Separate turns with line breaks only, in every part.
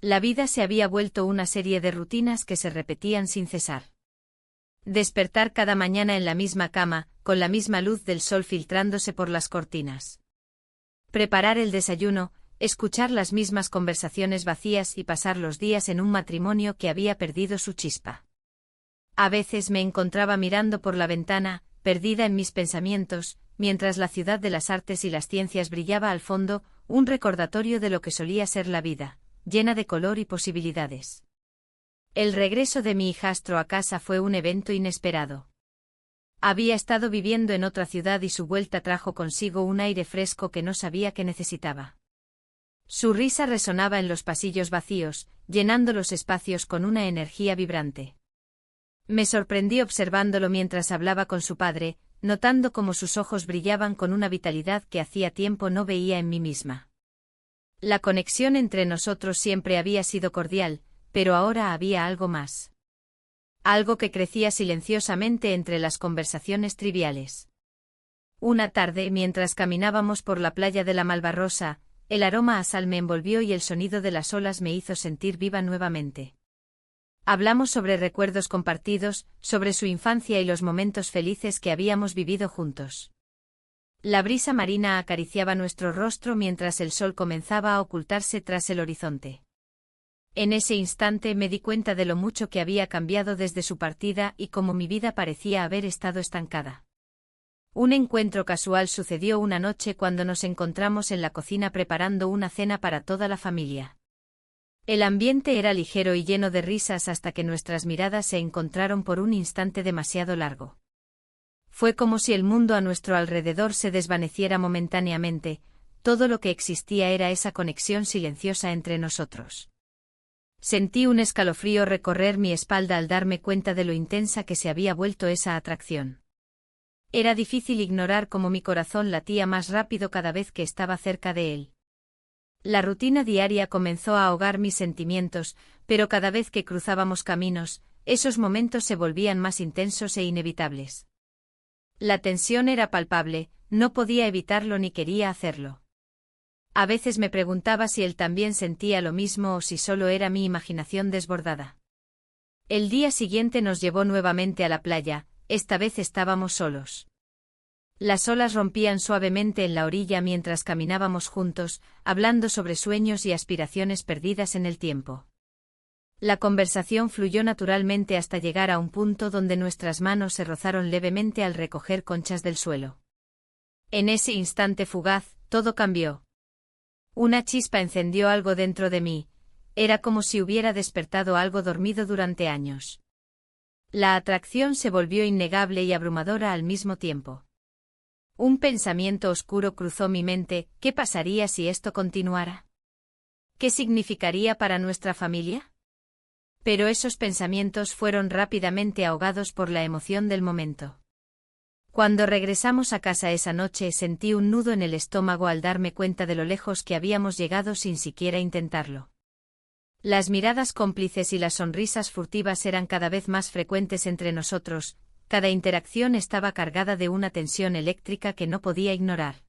La vida se había vuelto una serie de rutinas que se repetían sin cesar. Despertar cada mañana en la misma cama, con la misma luz del sol filtrándose por las cortinas. Preparar el desayuno, escuchar las mismas conversaciones vacías y pasar los días en un matrimonio que había perdido su chispa. A veces me encontraba mirando por la ventana, perdida en mis pensamientos, mientras la ciudad de las artes y las ciencias brillaba al fondo, un recordatorio de lo que solía ser la vida, llena de color y posibilidades. El regreso de mi hijastro a casa fue un evento inesperado. Había estado viviendo en otra ciudad y su vuelta trajo consigo un aire fresco que no sabía que necesitaba. Su risa resonaba en los pasillos vacíos, llenando los espacios con una energía vibrante. Me sorprendí observándolo mientras hablaba con su padre, notando cómo sus ojos brillaban con una vitalidad que hacía tiempo no veía en mí misma. La conexión entre nosotros siempre había sido cordial, pero ahora había algo más. Algo que crecía silenciosamente entre las conversaciones triviales. Una tarde, mientras caminábamos por la playa de la Malvarrosa, el aroma a sal me envolvió y el sonido de las olas me hizo sentir viva nuevamente. Hablamos sobre recuerdos compartidos, sobre su infancia y los momentos felices que habíamos vivido juntos. La brisa marina acariciaba nuestro rostro mientras el sol comenzaba a ocultarse tras el horizonte. En ese instante me di cuenta de lo mucho que había cambiado desde su partida y cómo mi vida parecía haber estado estancada. Un encuentro casual sucedió una noche cuando nos encontramos en la cocina preparando una cena para toda la familia. El ambiente era ligero y lleno de risas hasta que nuestras miradas se encontraron por un instante demasiado largo. Fue como si el mundo a nuestro alrededor se desvaneciera momentáneamente, todo lo que existía era esa conexión silenciosa entre nosotros. Sentí un escalofrío recorrer mi espalda al darme cuenta de lo intensa que se había vuelto esa atracción. Era difícil ignorar cómo mi corazón latía más rápido cada vez que estaba cerca de él. La rutina diaria comenzó a ahogar mis sentimientos, pero cada vez que cruzábamos caminos, esos momentos se volvían más intensos e inevitables. La tensión era palpable, no podía evitarlo ni quería hacerlo. A veces me preguntaba si él también sentía lo mismo o si solo era mi imaginación desbordada. El día siguiente nos llevó nuevamente a la playa, esta vez estábamos solos. Las olas rompían suavemente en la orilla mientras caminábamos juntos, hablando sobre sueños y aspiraciones perdidas en el tiempo. La conversación fluyó naturalmente hasta llegar a un punto donde nuestras manos se rozaron levemente al recoger conchas del suelo. En ese instante fugaz, todo cambió. Una chispa encendió algo dentro de mí, era como si hubiera despertado algo dormido durante años. La atracción se volvió innegable y abrumadora al mismo tiempo. Un pensamiento oscuro cruzó mi mente, ¿qué pasaría si esto continuara? ¿Qué significaría para nuestra familia? Pero esos pensamientos fueron rápidamente ahogados por la emoción del momento. Cuando regresamos a casa esa noche sentí un nudo en el estómago al darme cuenta de lo lejos que habíamos llegado sin siquiera intentarlo. Las miradas cómplices y las sonrisas furtivas eran cada vez más frecuentes entre nosotros, cada interacción estaba cargada de una tensión eléctrica que no podía ignorar.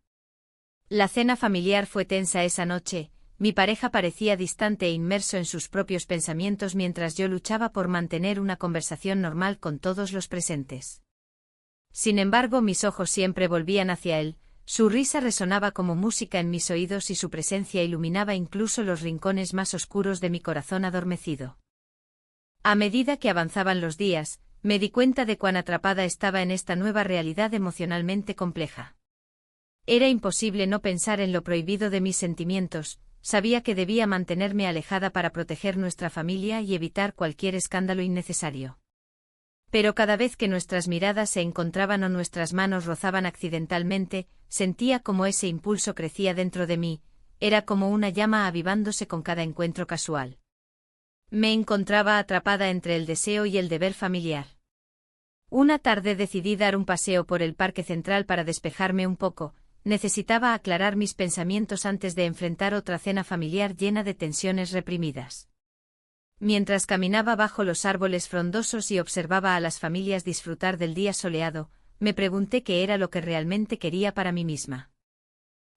La cena familiar fue tensa esa noche, mi pareja parecía distante e inmerso en sus propios pensamientos mientras yo luchaba por mantener una conversación normal con todos los presentes. Sin embargo, mis ojos siempre volvían hacia él, su risa resonaba como música en mis oídos y su presencia iluminaba incluso los rincones más oscuros de mi corazón adormecido. A medida que avanzaban los días, me di cuenta de cuán atrapada estaba en esta nueva realidad emocionalmente compleja. Era imposible no pensar en lo prohibido de mis sentimientos, sabía que debía mantenerme alejada para proteger nuestra familia y evitar cualquier escándalo innecesario. Pero cada vez que nuestras miradas se encontraban o nuestras manos rozaban accidentalmente, sentía como ese impulso crecía dentro de mí, era como una llama avivándose con cada encuentro casual. Me encontraba atrapada entre el deseo y el deber familiar. Una tarde decidí dar un paseo por el parque central para despejarme un poco, necesitaba aclarar mis pensamientos antes de enfrentar otra cena familiar llena de tensiones reprimidas. Mientras caminaba bajo los árboles frondosos y observaba a las familias disfrutar del día soleado, me pregunté qué era lo que realmente quería para mí misma.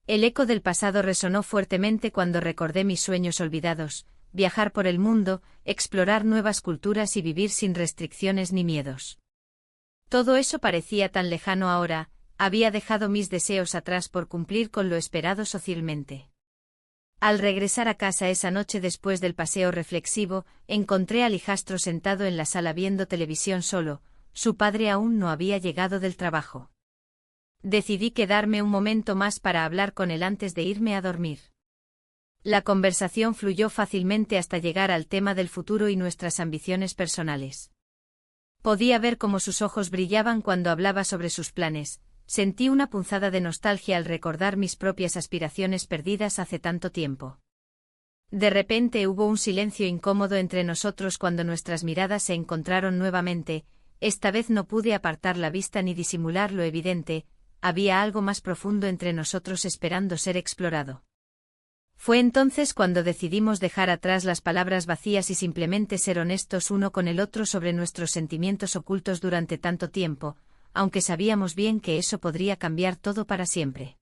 El eco del pasado resonó fuertemente cuando recordé mis sueños olvidados, viajar por el mundo, explorar nuevas culturas y vivir sin restricciones ni miedos. Todo eso parecía tan lejano ahora, había dejado mis deseos atrás por cumplir con lo esperado socialmente. Al regresar a casa esa noche después del paseo reflexivo, encontré al hijastro sentado en la sala viendo televisión solo, su padre aún no había llegado del trabajo. Decidí quedarme un momento más para hablar con él antes de irme a dormir. La conversación fluyó fácilmente hasta llegar al tema del futuro y nuestras ambiciones personales. Podía ver cómo sus ojos brillaban cuando hablaba sobre sus planes. Sentí una punzada de nostalgia al recordar mis propias aspiraciones perdidas hace tanto tiempo. De repente hubo un silencio incómodo entre nosotros cuando nuestras miradas se encontraron nuevamente. Esta vez no pude apartar la vista ni disimular lo evidente, había algo más profundo entre nosotros esperando ser explorado. Fue entonces cuando decidimos dejar atrás las palabras vacías y simplemente ser honestos uno con el otro sobre nuestros sentimientos ocultos durante tanto tiempo, aunque sabíamos bien que eso podría cambiar todo para siempre.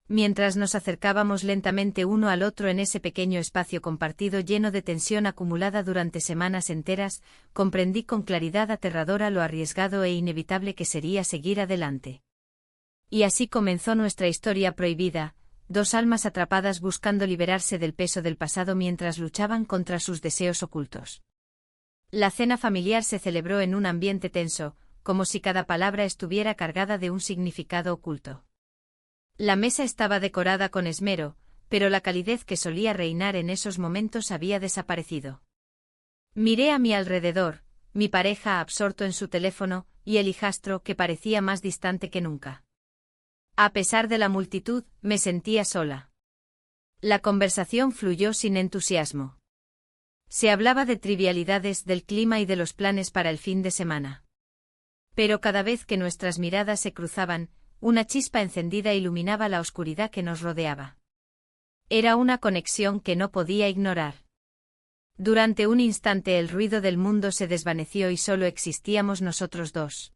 Mientras nos acercábamos lentamente uno al otro en ese pequeño espacio compartido lleno de tensión acumulada durante semanas enteras, comprendí con claridad aterradora lo arriesgado e inevitable que sería seguir adelante. Y así comenzó nuestra historia prohibida, dos almas atrapadas buscando liberarse del peso del pasado mientras luchaban contra sus deseos ocultos. La cena familiar se celebró en un ambiente tenso, como si cada palabra estuviera cargada de un significado oculto. La mesa estaba decorada con esmero, pero la calidez que solía reinar en esos momentos había desaparecido. Miré a mi alrededor, mi pareja absorto en su teléfono, y el hijastro que parecía más distante que nunca. A pesar de la multitud, me sentía sola. La conversación fluyó sin entusiasmo. Se hablaba de trivialidades del clima y de los planes para el fin de semana. Pero cada vez que nuestras miradas se cruzaban, una chispa encendida iluminaba la oscuridad que nos rodeaba. Era una conexión que no podía ignorar. Durante un instante el ruido del mundo se desvaneció y solo existíamos nosotros dos.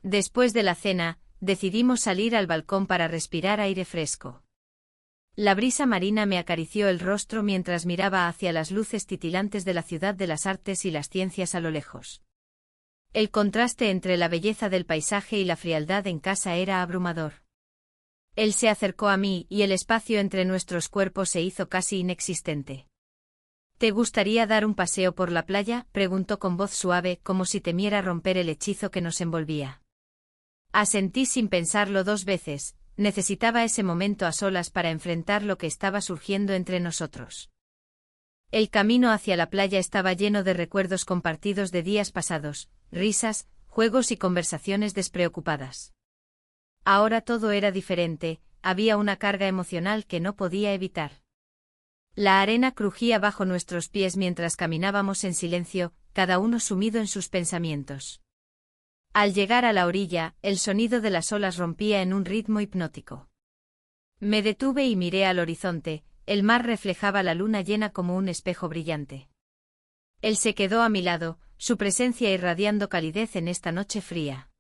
Después de la cena, decidimos salir al balcón para respirar aire fresco. La brisa marina me acarició el rostro mientras miraba hacia las luces titilantes de la ciudad de las artes y las ciencias a lo lejos. El contraste entre la belleza del paisaje y la frialdad en casa era abrumador. Él se acercó a mí y el espacio entre nuestros cuerpos se hizo casi inexistente. ¿Te gustaría dar un paseo por la playa?, preguntó con voz suave, como si temiera romper el hechizo que nos envolvía. Asentí sin pensarlo dos veces, necesitaba ese momento a solas para enfrentar lo que estaba surgiendo entre nosotros. El camino hacia la playa estaba lleno de recuerdos compartidos de días pasados, risas, juegos y conversaciones despreocupadas. Ahora todo era diferente, había una carga emocional que no podía evitar. La arena crujía bajo nuestros pies mientras caminábamos en silencio, cada uno sumido en sus pensamientos. Al llegar a la orilla, el sonido de las olas rompía en un ritmo hipnótico. Me detuve y miré al horizonte, el mar reflejaba la luna llena como un espejo brillante. Él se quedó a mi lado, su presencia irradiando calidez en esta noche fría.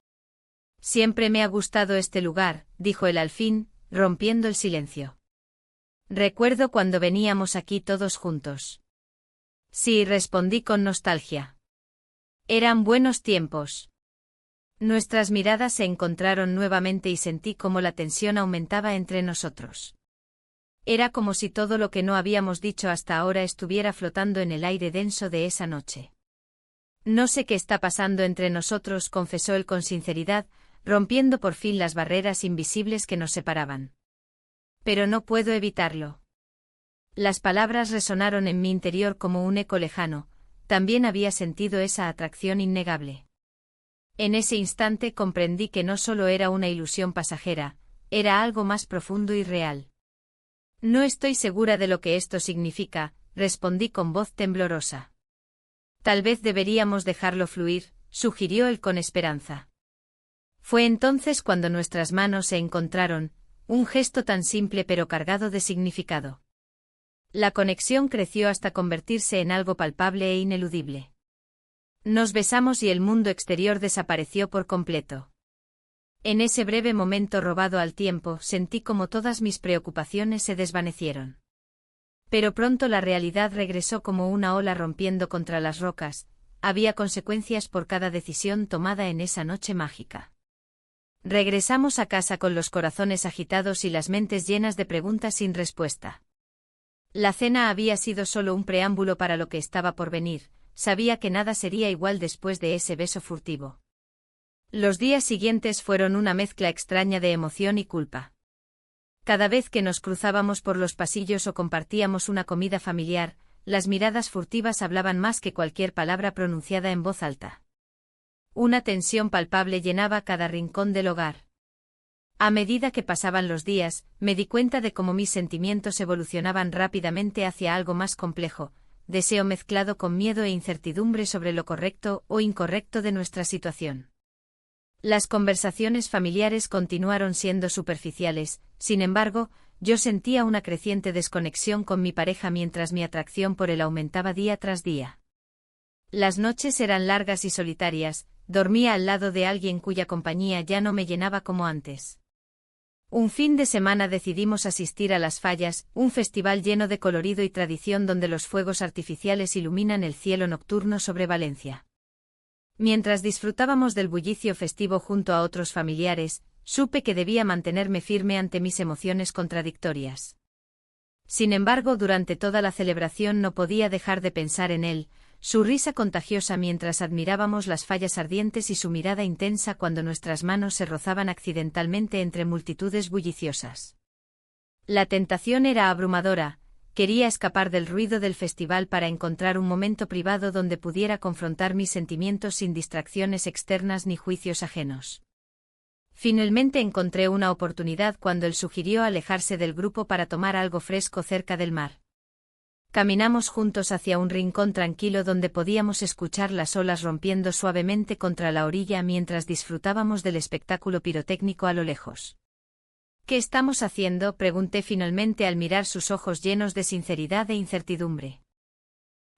Siempre me ha gustado este lugar, dijo él al fin, rompiendo el silencio. Recuerdo cuando veníamos aquí todos juntos. Sí, respondí con nostalgia. Eran buenos tiempos. Nuestras miradas se encontraron nuevamente y sentí cómo la tensión aumentaba entre nosotros. Era como si todo lo que no habíamos dicho hasta ahora estuviera flotando en el aire denso de esa noche. No sé qué está pasando entre nosotros, confesó él con sinceridad, rompiendo por fin las barreras invisibles que nos separaban. Pero no puedo evitarlo. Las palabras resonaron en mi interior como un eco lejano, también había sentido esa atracción innegable. En ese instante comprendí que no solo era una ilusión pasajera, era algo más profundo y real. No estoy segura de lo que esto significa, respondí con voz temblorosa. Tal vez deberíamos dejarlo fluir, sugirió él con esperanza. Fue entonces cuando nuestras manos se encontraron, un gesto tan simple pero cargado de significado. La conexión creció hasta convertirse en algo palpable e ineludible. Nos besamos y el mundo exterior desapareció por completo. En ese breve momento robado al tiempo, sentí como todas mis preocupaciones se desvanecieron. Pero pronto la realidad regresó como una ola rompiendo contra las rocas. Había consecuencias por cada decisión tomada en esa noche mágica. Regresamos a casa con los corazones agitados y las mentes llenas de preguntas sin respuesta. La cena había sido solo un preámbulo para lo que estaba por venir. Sabía que nada sería igual después de ese beso furtivo. Los días siguientes fueron una mezcla extraña de emoción y culpa. Cada vez que nos cruzábamos por los pasillos o compartíamos una comida familiar, las miradas furtivas hablaban más que cualquier palabra pronunciada en voz alta. Una tensión palpable llenaba cada rincón del hogar. A medida que pasaban los días, me di cuenta de cómo mis sentimientos evolucionaban rápidamente hacia algo más complejo, deseo mezclado con miedo e incertidumbre sobre lo correcto o incorrecto de nuestra situación. Las conversaciones familiares continuaron siendo superficiales, sin embargo, yo sentía una creciente desconexión con mi pareja mientras mi atracción por él aumentaba día tras día. Las noches eran largas y solitarias, dormía al lado de alguien cuya compañía ya no me llenaba como antes. Un fin de semana decidimos asistir a Las Fallas, un festival lleno de colorido y tradición donde los fuegos artificiales iluminan el cielo nocturno sobre Valencia. Mientras disfrutábamos del bullicio festivo junto a otros familiares, supe que debía mantenerme firme ante mis emociones contradictorias. Sin embargo, durante toda la celebración no podía dejar de pensar en él, su risa contagiosa mientras admirábamos las fallas ardientes y su mirada intensa cuando nuestras manos se rozaban accidentalmente entre multitudes bulliciosas. La tentación era abrumadora. Quería escapar del ruido del festival para encontrar un momento privado donde pudiera confrontar mis sentimientos sin distracciones externas ni juicios ajenos. Finalmente encontré una oportunidad cuando él sugirió alejarse del grupo para tomar algo fresco cerca del mar. Caminamos juntos hacia un rincón tranquilo donde podíamos escuchar las olas rompiendo suavemente contra la orilla mientras disfrutábamos del espectáculo pirotécnico a lo lejos. ¿Qué estamos haciendo?, pregunté finalmente al mirar sus ojos llenos de sinceridad e incertidumbre.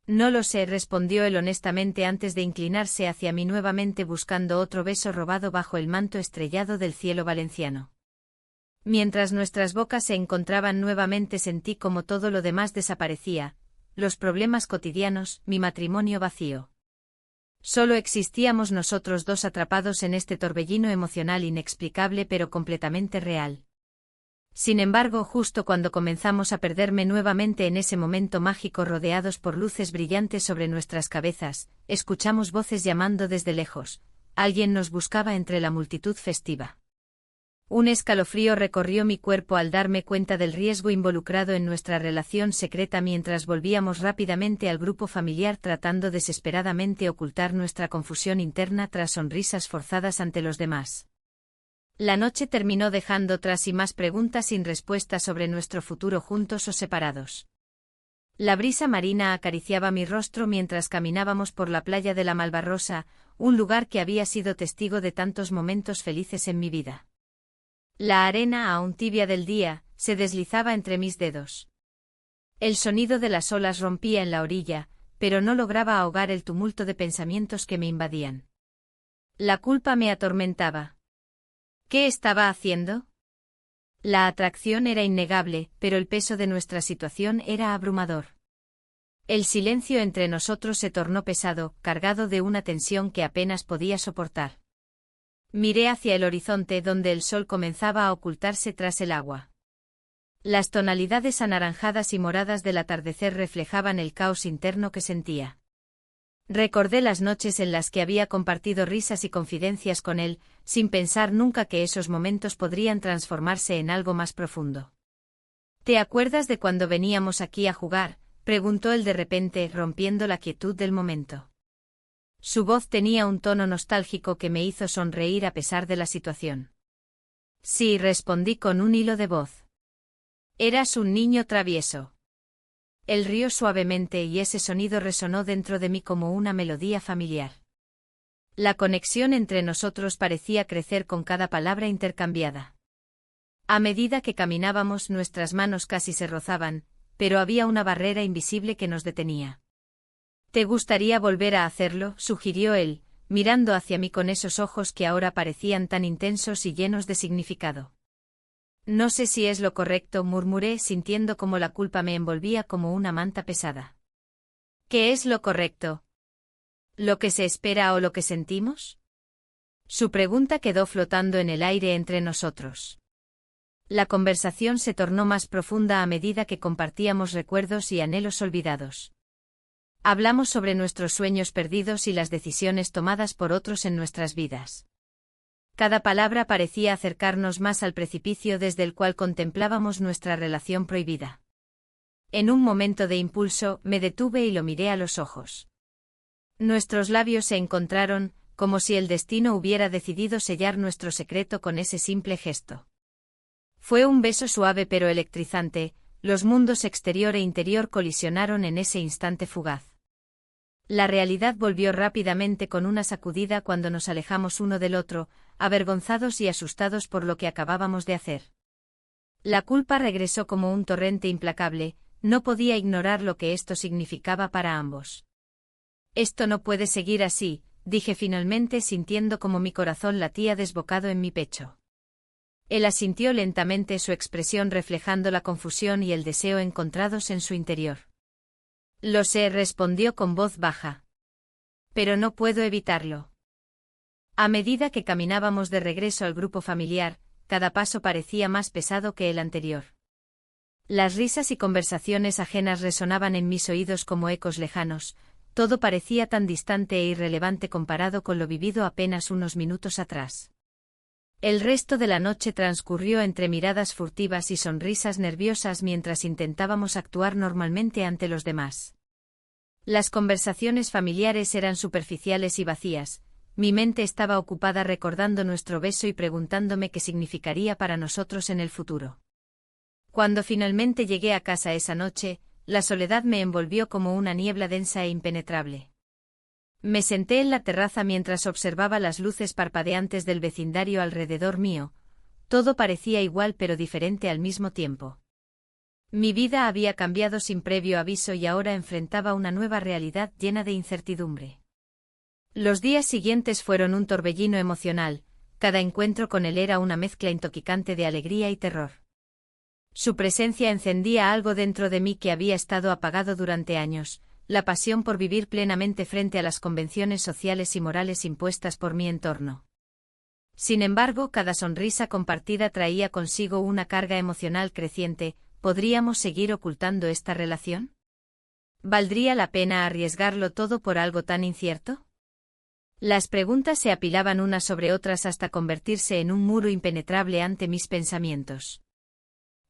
No lo sé, respondió él honestamente antes de inclinarse hacia mí nuevamente buscando otro beso robado bajo el manto estrellado del cielo valenciano. Mientras nuestras bocas se encontraban nuevamente sentí como todo lo demás desaparecía, los problemas cotidianos, mi matrimonio vacío. Solo existíamos nosotros dos atrapados en este torbellino emocional inexplicable pero completamente real. Sin embargo, justo cuando comenzamos a perderme nuevamente en ese momento mágico rodeados por luces brillantes sobre nuestras cabezas, escuchamos voces llamando desde lejos. Alguien nos buscaba entre la multitud festiva. Un escalofrío recorrió mi cuerpo al darme cuenta del riesgo involucrado en nuestra relación secreta mientras volvíamos rápidamente al grupo familiar tratando desesperadamente ocultar nuestra confusión interna tras sonrisas forzadas ante los demás. La noche terminó dejando tras sí más preguntas sin respuesta sobre nuestro futuro juntos o separados. La brisa marina acariciaba mi rostro mientras caminábamos por la playa de la Malvarrosa, un lugar que había sido testigo de tantos momentos felices en mi vida. La arena, aún tibia del día, se deslizaba entre mis dedos. El sonido de las olas rompía en la orilla, pero no lograba ahogar el tumulto de pensamientos que me invadían. La culpa me atormentaba. ¿Qué estaba haciendo? La atracción era innegable, pero el peso de nuestra situación era abrumador. El silencio entre nosotros se tornó pesado, cargado de una tensión que apenas podía soportar. Miré hacia el horizonte donde el sol comenzaba a ocultarse tras el agua. Las tonalidades anaranjadas y moradas del atardecer reflejaban el caos interno que sentía. Recordé las noches en las que había compartido risas y confidencias con él, sin pensar nunca que esos momentos podrían transformarse en algo más profundo. ¿Te acuerdas de cuando veníamos aquí a jugar?, preguntó él de repente, rompiendo la quietud del momento. Su voz tenía un tono nostálgico que me hizo sonreír a pesar de la situación. Sí, respondí con un hilo de voz. Eras un niño travieso. Él rió suavemente y ese sonido resonó dentro de mí como una melodía familiar. La conexión entre nosotros parecía crecer con cada palabra intercambiada. A medida que caminábamos nuestras manos casi se rozaban, pero había una barrera invisible que nos detenía. ¿Te gustaría volver a hacerlo?, sugirió él, mirando hacia mí con esos ojos que ahora parecían tan intensos y llenos de significado. No sé si es lo correcto, murmuré, sintiendo como la culpa me envolvía como una manta pesada. ¿Qué es lo correcto? ¿Lo que se espera o lo que sentimos? Su pregunta quedó flotando en el aire entre nosotros. La conversación se tornó más profunda a medida que compartíamos recuerdos y anhelos olvidados. Hablamos sobre nuestros sueños perdidos y las decisiones tomadas por otros en nuestras vidas. Cada palabra parecía acercarnos más al precipicio desde el cual contemplábamos nuestra relación prohibida. En un momento de impulso, me detuve y lo miré a los ojos. Nuestros labios se encontraron, como si el destino hubiera decidido sellar nuestro secreto con ese simple gesto. Fue un beso suave pero electrizante, los mundos exterior e interior colisionaron en ese instante fugaz. La realidad volvió rápidamente con una sacudida cuando nos alejamos uno del otro, avergonzados y asustados por lo que acabábamos de hacer. La culpa regresó como un torrente implacable, no podía ignorar lo que esto significaba para ambos. Esto no puede seguir así, dije finalmente sintiendo como mi corazón latía desbocado en mi pecho. Él asintió lentamente, su expresión reflejando la confusión y el deseo encontrados en su interior. Lo sé, respondió con voz baja. Pero no puedo evitarlo. A medida que caminábamos de regreso al grupo familiar, cada paso parecía más pesado que el anterior. Las risas y conversaciones ajenas resonaban en mis oídos como ecos lejanos, todo parecía tan distante e irrelevante comparado con lo vivido apenas unos minutos atrás. El resto de la noche transcurrió entre miradas furtivas y sonrisas nerviosas mientras intentábamos actuar normalmente ante los demás. Las conversaciones familiares eran superficiales y vacías, mi mente estaba ocupada recordando nuestro beso y preguntándome qué significaría para nosotros en el futuro. Cuando finalmente llegué a casa esa noche, la soledad me envolvió como una niebla densa e impenetrable. Me senté en la terraza mientras observaba las luces parpadeantes del vecindario alrededor mío. Todo parecía igual pero diferente al mismo tiempo. Mi vida había cambiado sin previo aviso y ahora enfrentaba una nueva realidad llena de incertidumbre. Los días siguientes fueron un torbellino emocional, cada encuentro con él era una mezcla intoxicante de alegría y terror. Su presencia encendía algo dentro de mí que había estado apagado durante años, la pasión por vivir plenamente frente a las convenciones sociales y morales impuestas por mi entorno. Sin embargo, cada sonrisa compartida traía consigo una carga emocional creciente. ¿Podríamos seguir ocultando esta relación? ¿Valdría la pena arriesgarlo todo por algo tan incierto? Las preguntas se apilaban unas sobre otras hasta convertirse en un muro impenetrable ante mis pensamientos.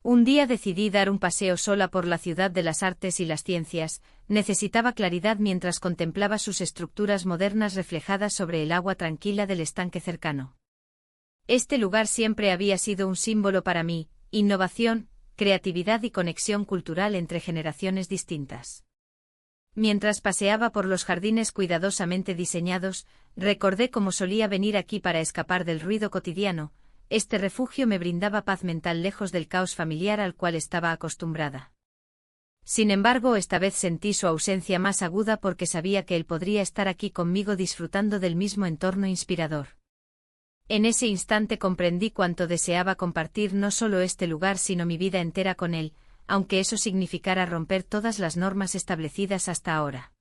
Un día decidí dar un paseo sola por la ciudad de las artes y las ciencias. Necesitaba claridad mientras contemplaba sus estructuras modernas reflejadas sobre el agua tranquila del estanque cercano. Este lugar siempre había sido un símbolo para mí: innovación, creatividad y conexión cultural entre generaciones distintas. Mientras paseaba por los jardines cuidadosamente diseñados, recordé cómo solía venir aquí para escapar del ruido cotidiano. Este refugio me brindaba paz mental lejos del caos familiar al cual estaba acostumbrada. Sin embargo, esta vez sentí su ausencia más aguda porque sabía que él podría estar aquí conmigo disfrutando del mismo entorno inspirador. En ese instante comprendí cuánto deseaba compartir no solo este lugar sino mi vida entera con él, aunque eso significara romper todas las normas establecidas hasta ahora.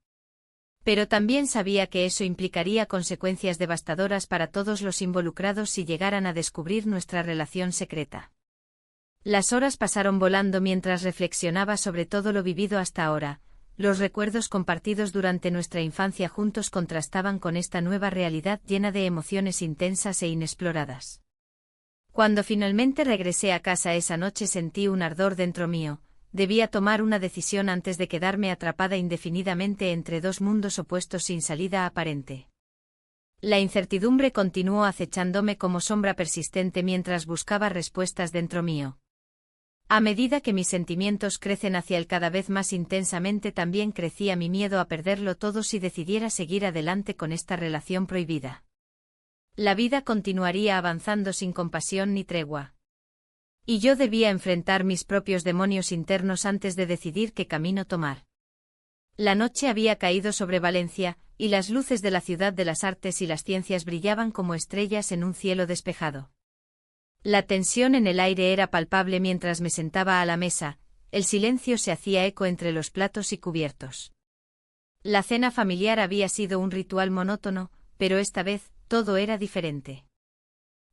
Pero también sabía que eso implicaría consecuencias devastadoras para todos los involucrados si llegaran a descubrir nuestra relación secreta. Las horas pasaron volando mientras reflexionaba sobre todo lo vivido hasta ahora. Los recuerdos compartidos durante nuestra infancia juntos contrastaban con esta nueva realidad llena de emociones intensas e inexploradas. Cuando finalmente regresé a casa esa noche sentí un ardor dentro mío. Debía tomar una decisión antes de quedarme atrapada indefinidamente entre dos mundos opuestos sin salida aparente. La incertidumbre continuó acechándome como sombra persistente mientras buscaba respuestas dentro mío. A medida que mis sentimientos crecen hacia él cada vez más intensamente, también crecía mi miedo a perderlo todo si decidiera seguir adelante con esta relación prohibida. La vida continuaría avanzando sin compasión ni tregua. Y yo debía enfrentar mis propios demonios internos antes de decidir qué camino tomar. La noche había caído sobre Valencia, y las luces de la ciudad de las artes y las ciencias brillaban como estrellas en un cielo despejado. La tensión en el aire era palpable mientras me sentaba a la mesa, el silencio se hacía eco entre los platos y cubiertos. La cena familiar había sido un ritual monótono, pero esta vez, todo era diferente.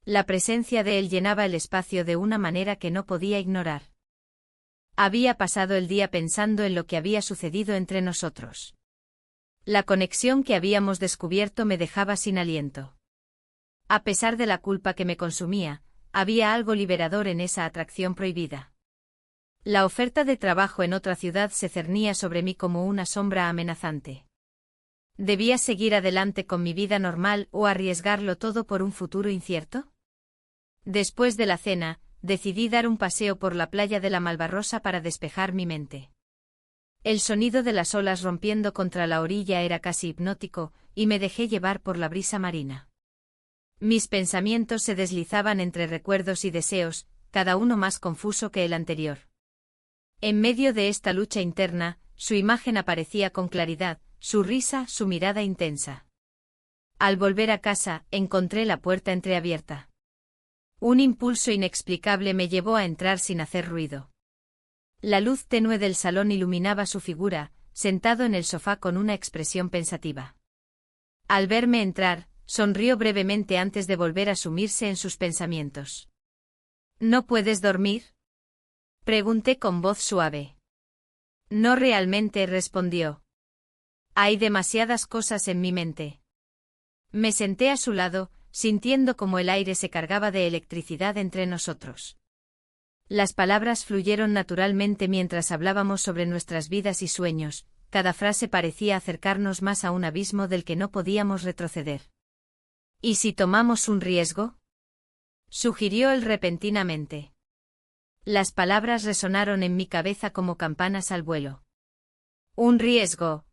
La presencia de él llenaba el espacio de una manera que no podía ignorar. Había pasado el día pensando en lo que había sucedido entre nosotros. La conexión que habíamos descubierto me dejaba sin aliento. A pesar de la culpa que me consumía, había algo liberador en esa atracción prohibida. La oferta de trabajo en otra ciudad se cernía sobre mí como una sombra amenazante. ¿Debía seguir adelante con mi vida normal o arriesgarlo todo por un futuro incierto? Después de la cena, decidí dar un paseo por la playa de la Malvarrosa para despejar mi mente. El sonido de las olas rompiendo contra la orilla era casi hipnótico, y me dejé llevar por la brisa marina. Mis pensamientos se deslizaban entre recuerdos y deseos, cada uno más confuso que el anterior. En medio de esta lucha interna, su imagen aparecía con claridad, su risa, su mirada intensa. Al volver a casa, encontré la puerta entreabierta. Un impulso inexplicable me llevó a entrar sin hacer ruido. La luz tenue del salón iluminaba su figura, sentado en el sofá con una expresión pensativa. Al verme entrar, sonrió brevemente antes de volver a sumirse en sus pensamientos. ¿No puedes dormir?, pregunté con voz suave. No realmente, respondió. Hay demasiadas cosas en mi mente. Me senté a su lado, sintiendo como el aire se cargaba de electricidad entre nosotros. Las palabras fluyeron naturalmente mientras hablábamos sobre nuestras vidas y sueños, cada frase parecía acercarnos más a un abismo del que no podíamos retroceder. ¿Y si tomamos un riesgo?, sugirió él repentinamente. Las palabras resonaron en mi cabeza como campanas al vuelo. ¿Un riesgo?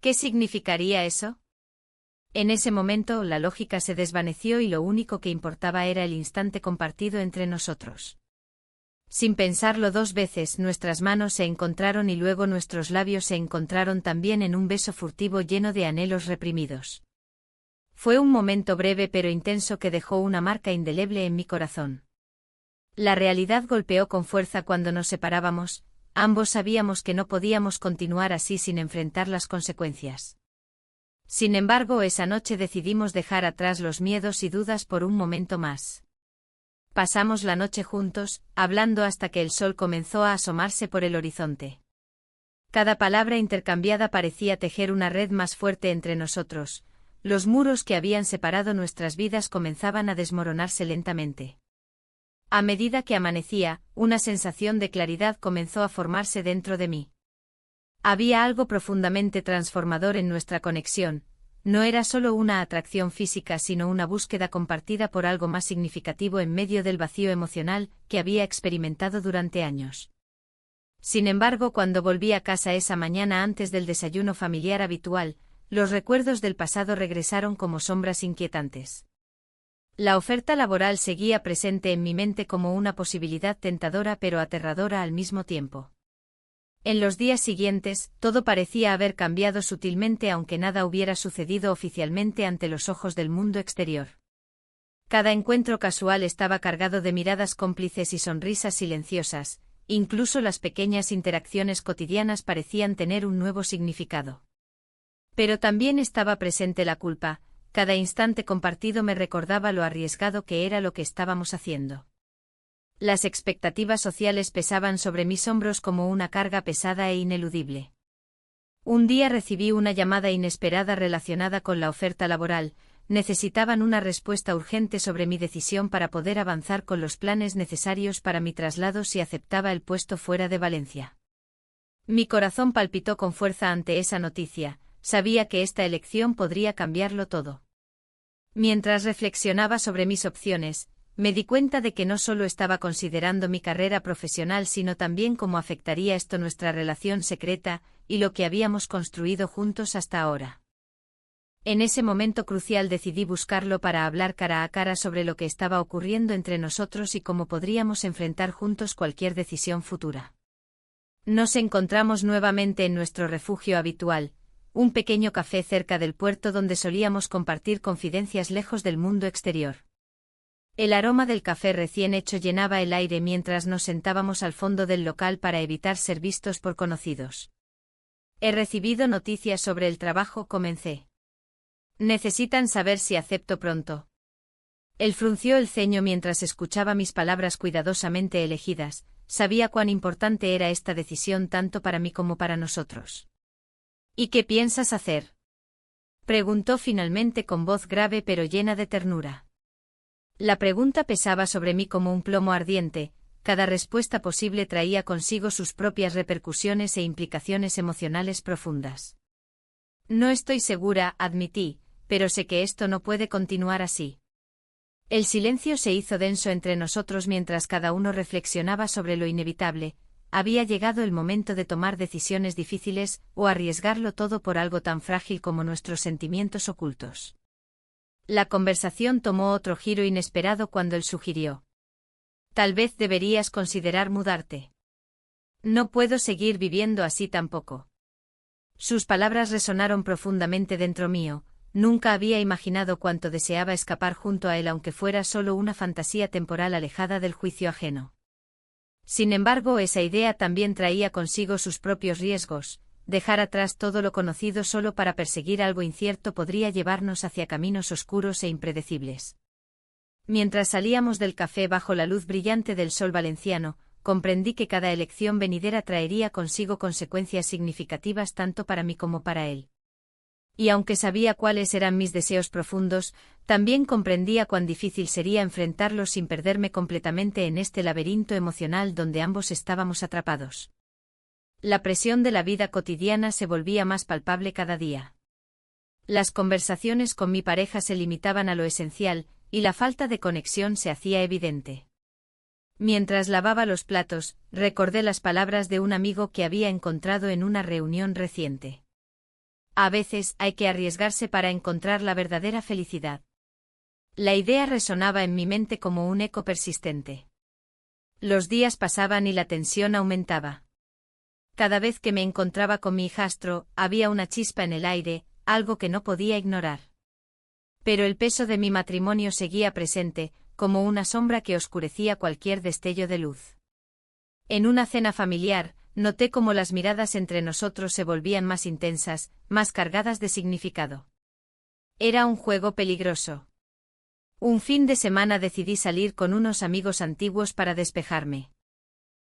¿Qué significaría eso? En ese momento la lógica se desvaneció y lo único que importaba era el instante compartido entre nosotros. Sin pensarlo dos veces, nuestras manos se encontraron y luego nuestros labios se encontraron también en un beso furtivo lleno de anhelos reprimidos. Fue un momento breve pero intenso que dejó una marca indeleble en mi corazón. La realidad golpeó con fuerza cuando nos separábamos, ambos sabíamos que no podíamos continuar así sin enfrentar las consecuencias. Sin embargo, esa noche decidimos dejar atrás los miedos y dudas por un momento más. Pasamos la noche juntos, hablando hasta que el sol comenzó a asomarse por el horizonte. Cada palabra intercambiada parecía tejer una red más fuerte entre nosotros, los muros que habían separado nuestras vidas comenzaban a desmoronarse lentamente. A medida que amanecía, una sensación de claridad comenzó a formarse dentro de mí. Había algo profundamente transformador en nuestra conexión, no era solo una atracción física sino una búsqueda compartida por algo más significativo en medio del vacío emocional que había experimentado durante años. Sin embargo, cuando volví a casa esa mañana antes del desayuno familiar habitual, los recuerdos del pasado regresaron como sombras inquietantes. La oferta laboral seguía presente en mi mente como una posibilidad tentadora pero aterradora al mismo tiempo. En los días siguientes, todo parecía haber cambiado sutilmente aunque nada hubiera sucedido oficialmente ante los ojos del mundo exterior. Cada encuentro casual estaba cargado de miradas cómplices y sonrisas silenciosas, incluso las pequeñas interacciones cotidianas parecían tener un nuevo significado. Pero también estaba presente la culpa, cada instante compartido me recordaba lo arriesgado que era lo que estábamos haciendo. Las expectativas sociales pesaban sobre mis hombros como una carga pesada e ineludible. Un día recibí una llamada inesperada relacionada con la oferta laboral, necesitaban una respuesta urgente sobre mi decisión para poder avanzar con los planes necesarios para mi traslado si aceptaba el puesto fuera de Valencia. Mi corazón palpitó con fuerza ante esa noticia, sabía que esta elección podría cambiarlo todo. Mientras reflexionaba sobre mis opciones, me di cuenta de que no solo estaba considerando mi carrera profesional sino también cómo afectaría esto nuestra relación secreta y lo que habíamos construido juntos hasta ahora. En ese momento crucial decidí buscarlo para hablar cara a cara sobre lo que estaba ocurriendo entre nosotros y cómo podríamos enfrentar juntos cualquier decisión futura. Nos encontramos nuevamente en nuestro refugio habitual, un pequeño café cerca del puerto donde solíamos compartir confidencias lejos del mundo exterior. El aroma del café recién hecho llenaba el aire mientras nos sentábamos al fondo del local para evitar ser vistos por conocidos. He recibido noticias sobre el trabajo, comencé. Necesitan saber si acepto pronto. Él frunció el ceño mientras escuchaba mis palabras cuidadosamente elegidas. Sabía cuán importante era esta decisión tanto para mí como para nosotros. ¿Y qué piensas hacer?, preguntó finalmente con voz grave pero llena de ternura. La pregunta pesaba sobre mí como un plomo ardiente. Cada respuesta posible traía consigo sus propias repercusiones e implicaciones emocionales profundas. No estoy segura, admití, pero sé que esto no puede continuar así. El silencio se hizo denso entre nosotros mientras cada uno reflexionaba sobre lo inevitable. Había llegado el momento de tomar decisiones difíciles o arriesgarlo todo por algo tan frágil como nuestros sentimientos ocultos. La conversación tomó otro giro inesperado cuando él sugirió: tal vez deberías considerar mudarte. No puedo seguir viviendo así tampoco. Sus palabras resonaron profundamente dentro mío. Nunca había imaginado cuánto deseaba escapar junto a él aunque fuera solo una fantasía temporal alejada del juicio ajeno. Sin embargo, esa idea también traía consigo sus propios riesgos. Dejar atrás todo lo conocido solo para perseguir algo incierto podría llevarnos hacia caminos oscuros e impredecibles. Mientras salíamos del café bajo la luz brillante del sol valenciano, comprendí que cada elección venidera traería consigo consecuencias significativas tanto para mí como para él. Y aunque sabía cuáles eran mis deseos profundos, también comprendía cuán difícil sería enfrentarlos sin perderme completamente en este laberinto emocional donde ambos estábamos atrapados. La presión de la vida cotidiana se volvía más palpable cada día. Las conversaciones con mi pareja se limitaban a lo esencial, y la falta de conexión se hacía evidente. Mientras lavaba los platos, recordé las palabras de un amigo que había encontrado en una reunión reciente. A veces hay que arriesgarse para encontrar la verdadera felicidad. La idea resonaba en mi mente como un eco persistente. Los días pasaban y la tensión aumentaba. Cada vez que me encontraba con mi hijastro, había una chispa en el aire, algo que no podía ignorar. Pero el peso de mi matrimonio seguía presente, como una sombra que oscurecía cualquier destello de luz. En una cena familiar, noté cómo las miradas entre nosotros se volvían más intensas, más cargadas de significado. Era un juego peligroso. Un fin de semana decidí salir con unos amigos antiguos para despejarme.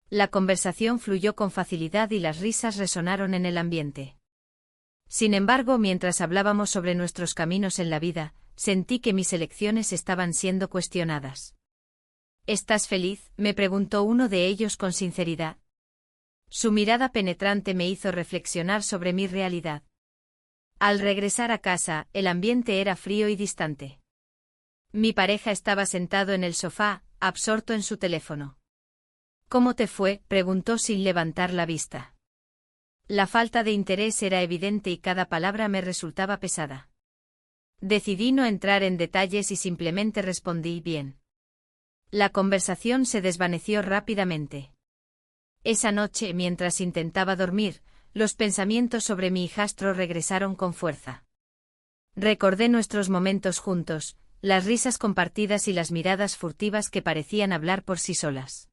La conversación fluyó con facilidad y las risas resonaron en el ambiente. Sin embargo, mientras hablábamos sobre nuestros caminos en la vida, sentí que mis elecciones estaban siendo cuestionadas. ¿Estás feliz?, me preguntó uno de ellos con sinceridad. Su mirada penetrante me hizo reflexionar sobre mi realidad. Al regresar a casa, el ambiente era frío y distante. Mi pareja estaba sentado en el sofá, absorto en su teléfono. ¿Cómo te fue?, preguntó sin levantar la vista. La falta de interés era evidente y cada palabra me resultaba pesada. Decidí no entrar en detalles y simplemente respondí: bien. La conversación se desvaneció rápidamente. Esa noche, mientras intentaba dormir, los pensamientos sobre mi hijastro regresaron con fuerza. Recordé nuestros momentos juntos, las risas compartidas y las miradas furtivas que parecían hablar por sí solas.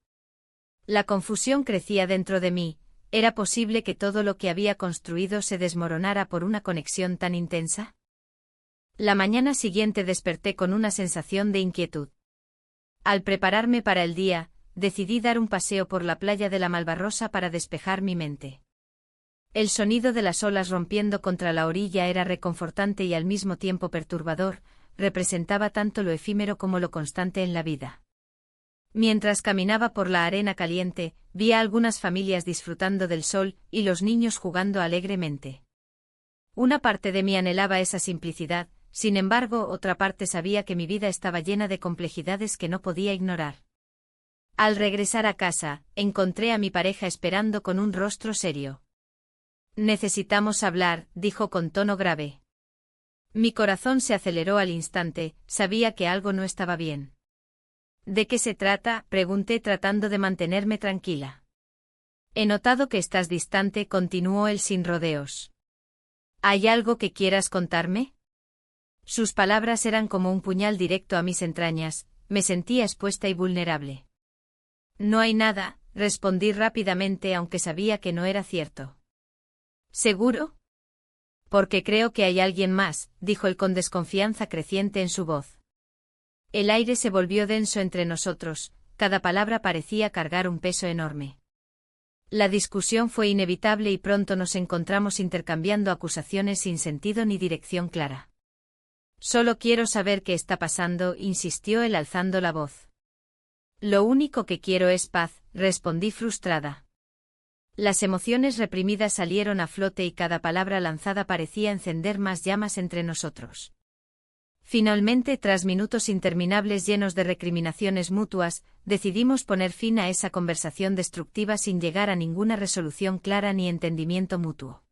La confusión crecía dentro de mí. ¿Era posible que todo lo que había construido se desmoronara por una conexión tan intensa? La mañana siguiente desperté con una sensación de inquietud. Al prepararme para el día, decidí dar un paseo por la playa de la Malvarrosa para despejar mi mente. El sonido de las olas rompiendo contra la orilla era reconfortante y al mismo tiempo perturbador, representaba tanto lo efímero como lo constante en la vida. Mientras caminaba por la arena caliente, vi a algunas familias disfrutando del sol y los niños jugando alegremente. Una parte de mí anhelaba esa simplicidad, sin embargo, otra parte sabía que mi vida estaba llena de complejidades que no podía ignorar. Al regresar a casa, encontré a mi pareja esperando con un rostro serio. Necesitamos hablar, dijo con tono grave. Mi corazón se aceleró al instante, sabía que algo no estaba bien. ¿De qué se trata?, pregunté tratando de mantenerme tranquila. He notado que estás distante, continuó él sin rodeos. ¿Hay algo que quieras contarme? Sus palabras eran como un puñal directo a mis entrañas. me sentía expuesta y vulnerable. No hay nada, respondí rápidamente aunque sabía que no era cierto. ¿Seguro? Porque creo que hay alguien más, dijo él con desconfianza creciente en su voz. El aire se volvió denso entre nosotros, cada palabra parecía cargar un peso enorme. La discusión fue inevitable y pronto nos encontramos intercambiando acusaciones sin sentido ni dirección clara. Solo quiero saber qué está pasando, insistió él alzando la voz. Lo único que quiero es paz, respondí frustrada. Las emociones reprimidas salieron a flote y cada palabra lanzada parecía encender más llamas entre nosotros. Finalmente, tras minutos interminables llenos de recriminaciones mutuas, decidimos poner fin a esa conversación destructiva sin llegar a ninguna resolución clara ni entendimiento mutuo.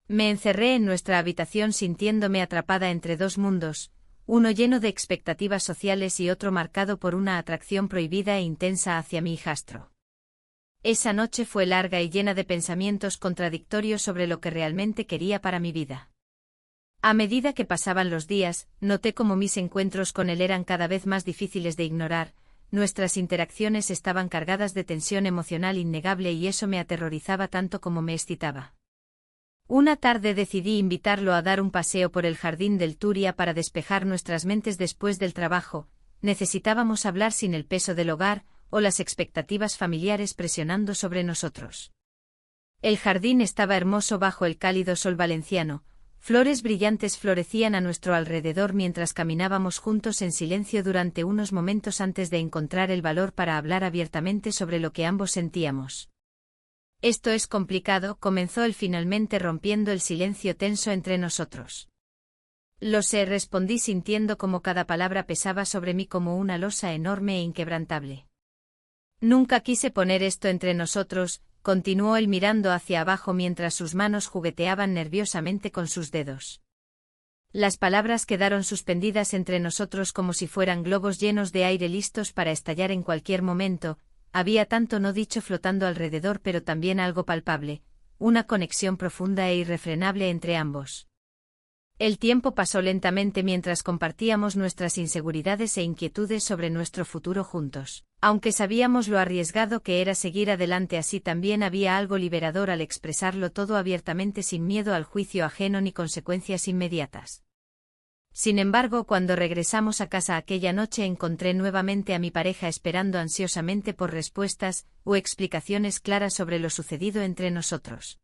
Me encerré en nuestra habitación sintiéndome atrapada entre dos mundos, uno lleno de expectativas sociales y otro marcado por una atracción prohibida e intensa hacia mi hijastro. Esa noche fue larga y llena de pensamientos contradictorios sobre lo que realmente quería para mi vida. A medida que pasaban los días, noté cómo mis encuentros con él eran cada vez más difíciles de ignorar, nuestras interacciones estaban cargadas de tensión emocional innegable y eso me aterrorizaba tanto como me excitaba. Una tarde decidí invitarlo a dar un paseo por el jardín del Turia para despejar nuestras mentes después del trabajo. Necesitábamos hablar sin el peso del hogar o las expectativas familiares presionando sobre nosotros. El jardín estaba hermoso bajo el cálido sol valenciano. Flores brillantes florecían a nuestro alrededor mientras caminábamos juntos en silencio durante unos momentos antes de encontrar el valor para hablar abiertamente sobre lo que ambos sentíamos. Esto es complicado, comenzó él finalmente rompiendo el silencio tenso entre nosotros. Lo sé, respondí sintiendo como cada palabra pesaba sobre mí como una losa enorme e inquebrantable. Nunca quise poner esto entre nosotros, continuó él mirando hacia abajo mientras sus manos jugueteaban nerviosamente con sus dedos. Las palabras quedaron suspendidas entre nosotros como si fueran globos llenos de aire listos para estallar en cualquier momento. Había tanto no dicho flotando alrededor pero también algo palpable, una conexión profunda e irrefrenable entre ambos. El tiempo pasó lentamente mientras compartíamos nuestras inseguridades e inquietudes sobre nuestro futuro juntos. Aunque sabíamos lo arriesgado que era seguir adelante así, también había algo liberador al expresarlo todo abiertamente sin miedo al juicio ajeno ni consecuencias inmediatas. Sin embargo, cuando regresamos a casa aquella noche encontré nuevamente a mi pareja esperando ansiosamente por respuestas o explicaciones claras sobre lo sucedido entre nosotros.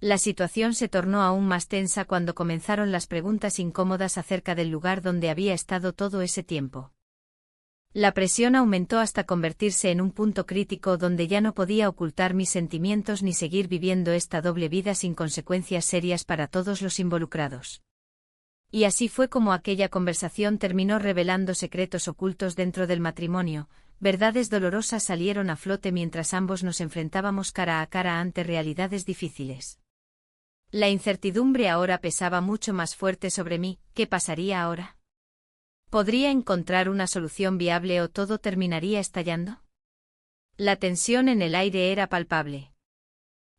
La situación se tornó aún más tensa cuando comenzaron las preguntas incómodas acerca del lugar donde había estado todo ese tiempo. La presión aumentó hasta convertirse en un punto crítico donde ya no podía ocultar mis sentimientos ni seguir viviendo esta doble vida sin consecuencias serias para todos los involucrados. Y así fue como aquella conversación terminó revelando secretos ocultos dentro del matrimonio, verdades dolorosas salieron a flote mientras ambos nos enfrentábamos cara a cara ante realidades difíciles. La incertidumbre ahora pesaba mucho más fuerte sobre mí. ¿Qué pasaría ahora? ¿Podría encontrar una solución viable o todo terminaría estallando? La tensión en el aire era palpable.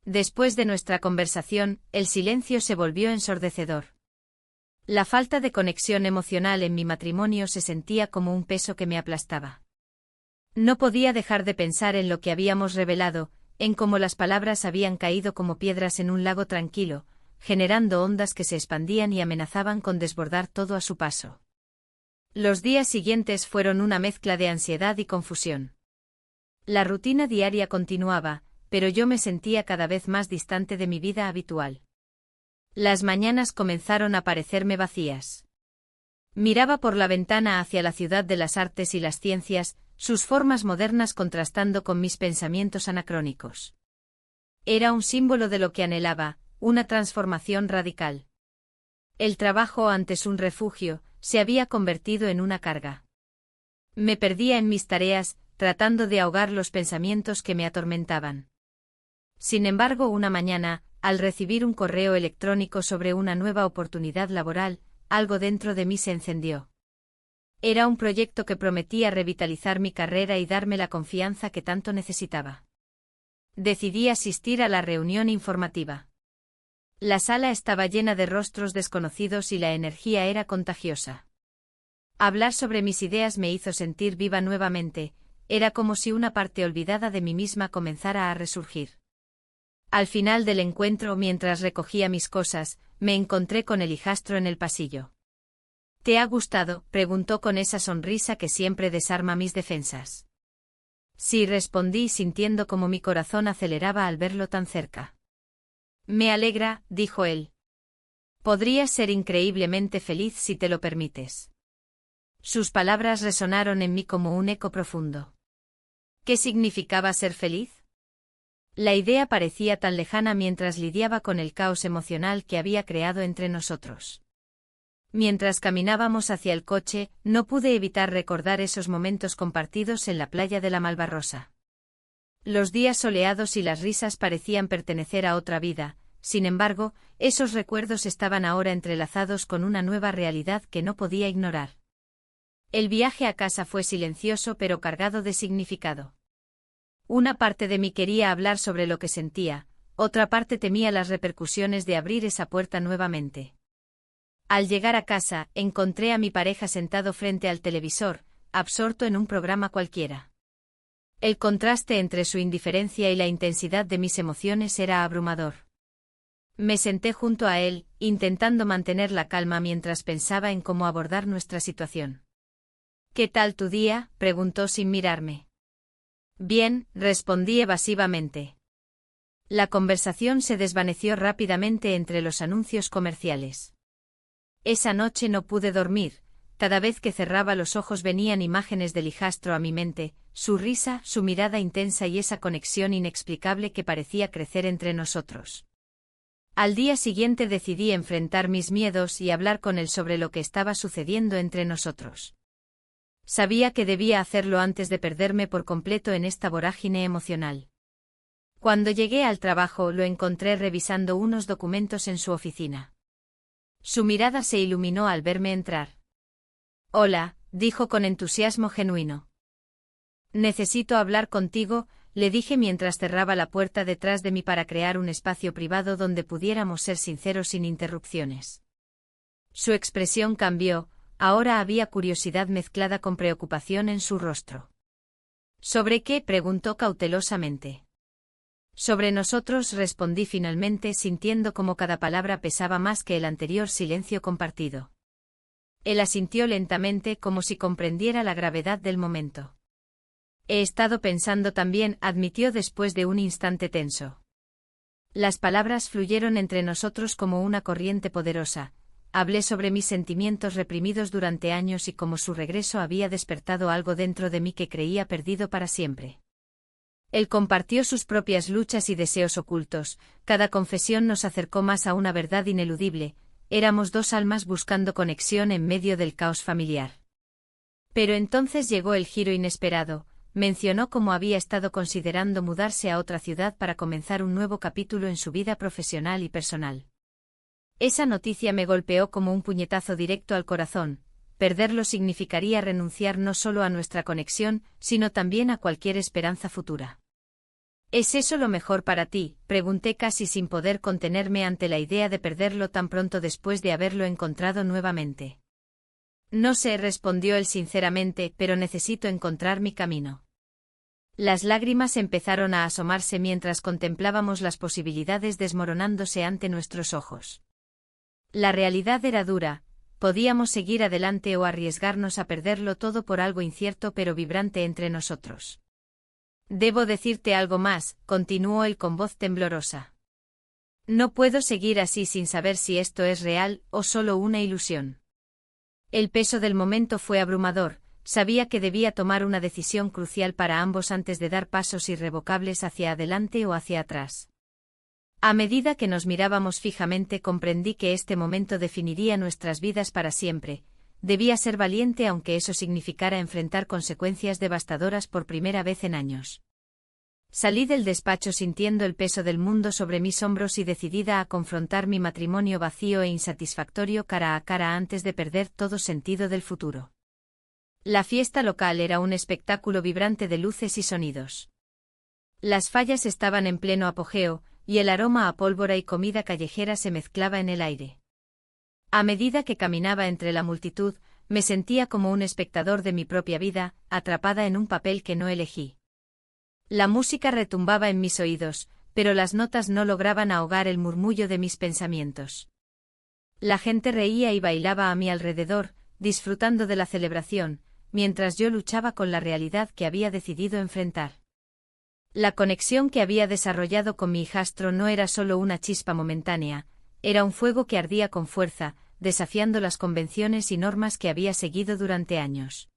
Después de nuestra conversación, el silencio se volvió ensordecedor. La falta de conexión emocional en mi matrimonio se sentía como un peso que me aplastaba. No podía dejar de pensar en lo que habíamos revelado, en cómo las palabras habían caído como piedras en un lago tranquilo, generando ondas que se expandían y amenazaban con desbordar todo a su paso. Los días siguientes fueron una mezcla de ansiedad y confusión. La rutina diaria continuaba, pero yo me sentía cada vez más distante de mi vida habitual. Las mañanas comenzaron a parecerme vacías. Miraba por la ventana hacia la ciudad de las artes y las ciencias, sus formas modernas contrastando con mis pensamientos anacrónicos. Era un símbolo de lo que anhelaba, una transformación radical. El trabajo, antes un refugio, se había convertido en una carga. Me perdía en mis tareas, tratando de ahogar los pensamientos que me atormentaban. Sin embargo, una mañana, al recibir un correo electrónico sobre una nueva oportunidad laboral, algo dentro de mí se encendió. Era un proyecto que prometía revitalizar mi carrera y darme la confianza que tanto necesitaba. Decidí asistir a la reunión informativa. La sala estaba llena de rostros desconocidos y la energía era contagiosa. Hablar sobre mis ideas me hizo sentir viva nuevamente, era como si una parte olvidada de mí misma comenzara a resurgir. Al final del encuentro, mientras recogía mis cosas, me encontré con el hijastro en el pasillo. ¿Te ha gustado?, preguntó con esa sonrisa que siempre desarma mis defensas. Sí, respondí sintiendo como mi corazón aceleraba al verlo tan cerca. Me alegra, dijo él. Podrías ser increíblemente feliz si te lo permites. Sus palabras resonaron en mí como un eco profundo. ¿Qué significaba ser feliz? La idea parecía tan lejana mientras lidiaba con el caos emocional que había creado entre nosotros. Mientras caminábamos hacia el coche, no pude evitar recordar esos momentos compartidos en la playa de la Malvarrosa. Los días soleados y las risas parecían pertenecer a otra vida, sin embargo, esos recuerdos estaban ahora entrelazados con una nueva realidad que no podía ignorar. El viaje a casa fue silencioso pero cargado de significado. Una parte de mí quería hablar sobre lo que sentía, otra parte temía las repercusiones de abrir esa puerta nuevamente. Al llegar a casa, encontré a mi pareja sentado frente al televisor, absorto en un programa cualquiera. El contraste entre su indiferencia y la intensidad de mis emociones era abrumador. Me senté junto a él, intentando mantener la calma mientras pensaba en cómo abordar nuestra situación. ¿Qué tal tu día?, preguntó sin mirarme. Bien, respondí evasivamente. La conversación se desvaneció rápidamente entre los anuncios comerciales. Esa noche no pude dormir, cada vez que cerraba los ojos venían imágenes del hijastro a mi mente, su risa, su mirada intensa y esa conexión inexplicable que parecía crecer entre nosotros. Al día siguiente decidí enfrentar mis miedos y hablar con él sobre lo que estaba sucediendo entre nosotros. Sabía que debía hacerlo antes de perderme por completo en esta vorágine emocional. Cuando llegué al trabajo lo encontré revisando unos documentos en su oficina. Su mirada se iluminó al verme entrar. Hola, dijo con entusiasmo genuino. Necesito hablar contigo, le dije mientras cerraba la puerta detrás de mí para crear un espacio privado donde pudiéramos ser sinceros sin interrupciones. Su expresión cambió. Ahora había curiosidad mezclada con preocupación en su rostro. ¿Sobre qué?, preguntó cautelosamente. Sobre nosotros, respondí finalmente sintiendo como cada palabra pesaba más que el anterior silencio compartido. Él asintió lentamente como si comprendiera la gravedad del momento. He estado pensando también, admitió después de un instante tenso. Las palabras fluyeron entre nosotros como una corriente poderosa. Hablé sobre mis sentimientos reprimidos durante años y cómo su regreso había despertado algo dentro de mí que creía perdido para siempre. Él compartió sus propias luchas y deseos ocultos, cada confesión nos acercó más a una verdad ineludible, éramos dos almas buscando conexión en medio del caos familiar. Pero entonces llegó el giro inesperado, mencionó cómo había estado considerando mudarse a otra ciudad para comenzar un nuevo capítulo en su vida profesional y personal. Esa noticia me golpeó como un puñetazo directo al corazón. Perderlo significaría renunciar no solo a nuestra conexión, sino también a cualquier esperanza futura. ¿Es eso lo mejor para ti?, pregunté casi sin poder contenerme ante la idea de perderlo tan pronto después de haberlo encontrado nuevamente. No sé, respondió él sinceramente, pero necesito encontrar mi camino. Las lágrimas empezaron a asomarse mientras contemplábamos las posibilidades desmoronándose ante nuestros ojos. La realidad era dura, podíamos seguir adelante o arriesgarnos a perderlo todo por algo incierto pero vibrante entre nosotros. Debo decirte algo más, continuó él con voz temblorosa. No puedo seguir así sin saber si esto es real o solo una ilusión. El peso del momento fue abrumador, sabía que debía tomar una decisión crucial para ambos antes de dar pasos irrevocables hacia adelante o hacia atrás. A medida que nos mirábamos fijamente comprendí que este momento definiría nuestras vidas para siempre. Debía ser valiente aunque eso significara enfrentar consecuencias devastadoras por primera vez en años. Salí del despacho sintiendo el peso del mundo sobre mis hombros y decidida a confrontar mi matrimonio vacío e insatisfactorio cara a cara antes de perder todo sentido del futuro. La fiesta local era un espectáculo vibrante de luces y sonidos. Las fallas estaban en pleno apogeo, y el aroma a pólvora y comida callejera se mezclaba en el aire. A medida que caminaba entre la multitud, me sentía como un espectador de mi propia vida, atrapada en un papel que no elegí. La música retumbaba en mis oídos, pero las notas no lograban ahogar el murmullo de mis pensamientos. La gente reía y bailaba a mi alrededor, disfrutando de la celebración, mientras yo luchaba con la realidad que había decidido enfrentar. La conexión que había desarrollado con mi hijastro no era solo una chispa momentánea, era un fuego que ardía con fuerza, desafiando las convenciones y normas que había seguido durante años.